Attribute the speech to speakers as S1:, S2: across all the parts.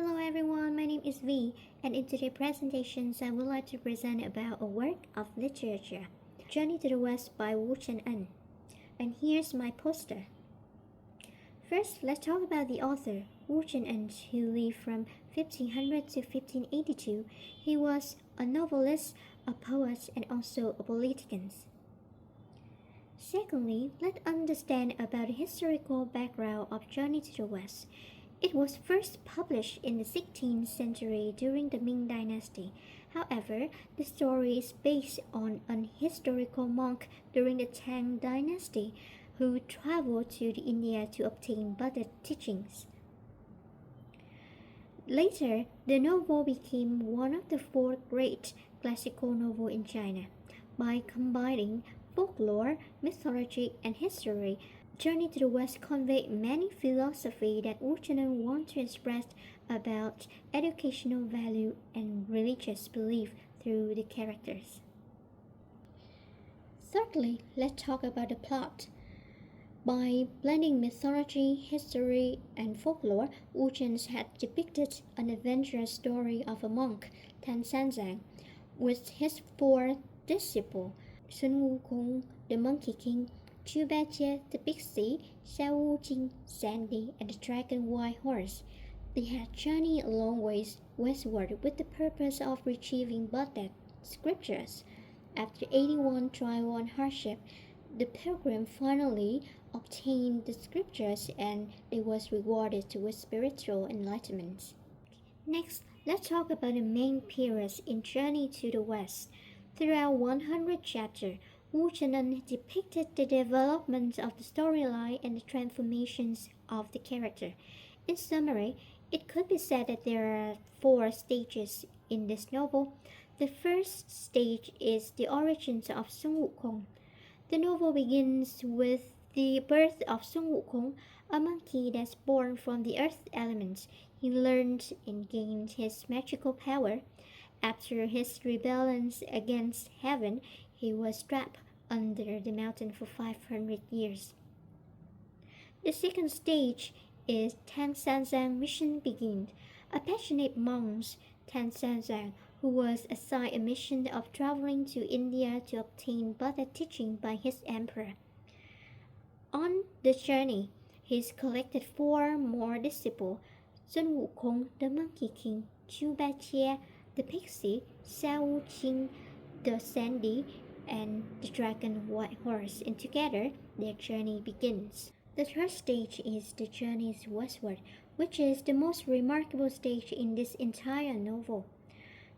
S1: Hello everyone, my name is V, and in today's presentations I would like to present about a work of literature, Journey to the West by Wu Chen-en. And here's my poster. First, let's talk about the author, Wu Chen-en, who lived from 1500 to 1582. He was a novelist, a poet, and also a politician. Secondly, let's understand about the historical background of Journey to the West. It was first published in the 16th century during the Ming Dynasty. However, the story is based on an historical monk during the Tang Dynasty who traveled to India to obtain Buddhist teachings. Later, the novel became one of the four great classical novels in China. By combining folklore, mythology, and history, Journey to the West conveyed many philosophy that Wu Chen-en wanted to express about educational value and religious belief through the characters. Thirdly, let's talk about the plot. By blending mythology, history, and folklore, Wu Chen had depicted an adventurous story of a monk, Tan Sanzang, with his four disciples, Sun Wukong, the Monkey King, Chu Baijie, the Pixie, Xiao Wujing, Sandy, and the Dragon White Horse. They had journeyed a long ways westward with the purpose of retrieving Buddhist scriptures. After 81 trial and hardship, the pilgrim finally obtained the scriptures and they was rewarded with spiritual enlightenment. Next, let's talk about the main periods in Journey to the West. Throughout 100 chapters, Wu Chen-en depicted the development of the storyline and the transformations of the character. In summary, it could be said that there are four stages in this novel. The first stage is the origins of Sun Wukong. The novel begins with the birth of Sun Wukong, a monkey that's born from the earth elements. He learned and gained his magical power. After his rebellion against heaven, he was trapped under the mountain for 500 years. The second stage is Tan Sanzang mission begins. A passionate monk, Tan Sanzang, who was assigned a mission of traveling to India to obtain Buddhist teaching by his emperor. On the journey, he's collected four more disciples, Sun Wukong, the Monkey King, Chu Baijie, the Pixie, Xiao Wujing, the Sandy, and the Dragon White Horse, and together their journey begins. The third stage is the journey westward, which is the most remarkable stage in this entire novel.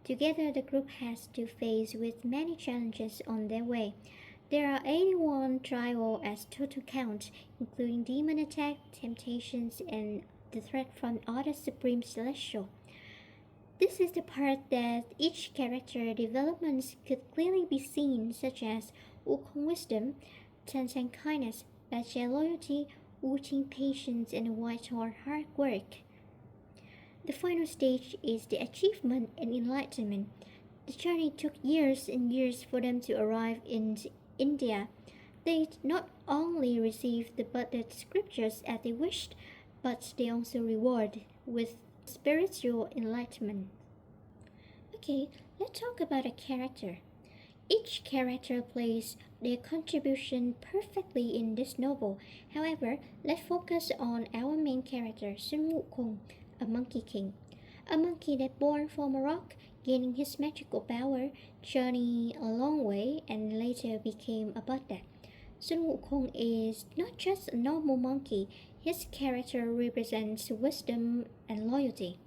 S1: Together, the group has to face with many challenges on their way. There are 81 trials as total count, including demon attack, temptations, and the threat from other supreme celestial. This is the part that each character developments could clearly be seen, such as Wukong wisdom, Tanzang kindness, Baijie loyalty, Wuqing patience, and White Horse hard work. The final stage is the achievement and enlightenment. The journey took years and years for them to arrive in India. They not only received the Buddhist scriptures as they wished, but they also rewarded with spiritual enlightenment. Okay, let's talk about a character. Each character plays their contribution perfectly in this novel. However, let's focus on our main character, Sun Wukong, a monkey king. A monkey that born from a rock, gaining his magical power, journeyed a long way, and later became a Buddha. Sun Wukong is not just a normal monkey. His character represents wisdom and loyalty.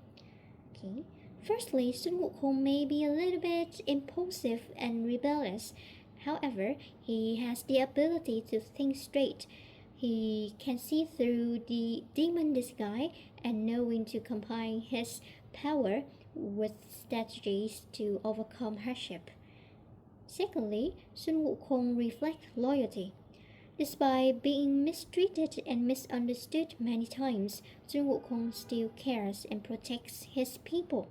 S1: Okay. Firstly, Sun Wukong may be a little bit impulsive and rebellious. However, he has the ability to think straight. He can see through the demon disguise and knowing to combine his power with strategies to overcome hardship. Secondly, Sun Wukong reflects loyalty. Despite being mistreated and misunderstood many times, Sun Wukong still cares and protects his people.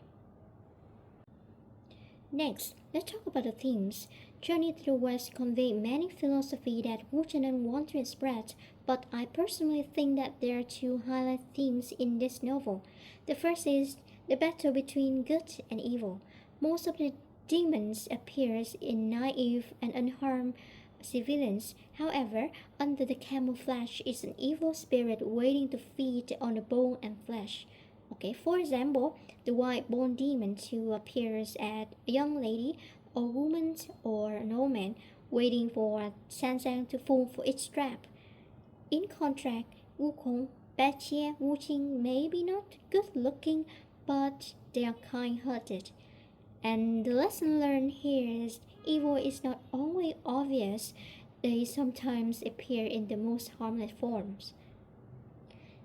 S1: Next, let's talk about the themes. Journey to the West convey many philosophy that Wu Chen-en wanted to express but I personally think that there are two highlight themes in this novel. The first is the battle between good and evil. Most of the demons appears in naive and unharmed civilians. However, under the camouflage is an evil spirit waiting to feed on the bone and flesh. Okay, for example, the white bone demon who appears at a young lady, a woman, or an old man, waiting for Sansan to fall for its trap. In contrast, Wukong, Bachie, Wuqing may be not good looking, but they are kind hearted. And the lesson learned here is evil is not always obvious, they sometimes appear in the most harmless forms.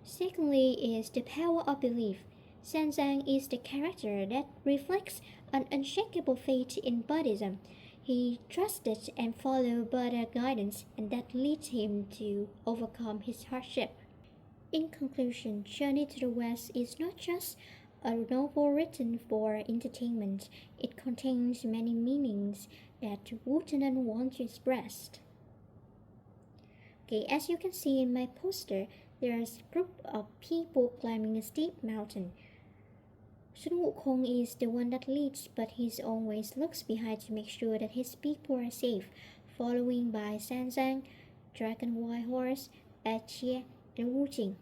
S1: Secondly, is the power of belief. Sanzang is the character that reflects an unshakable faith in Buddhism. He trusted and followed Buddha guidance, and that leads him to overcome his hardship. In conclusion, Journey to the West is not just a novel written for entertainment. It contains many meanings that Wooten want to express. Okay, as you can see in my poster, there's a group of people climbing a steep mountain. Sun Wukong is the one that leads, but he always looks behind to make sure that his people are safe, following by Sanzang, Dragon White Horse, Bachie, and Wuqing.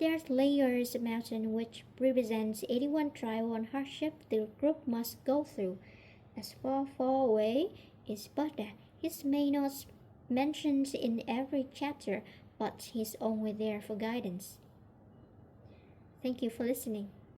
S1: There's Layers Mountain, which represents 81 trials and hardship the group must go through. As far away is Buddha. His may not mentioned in every chapter, but he's only there for guidance. Thank you for listening.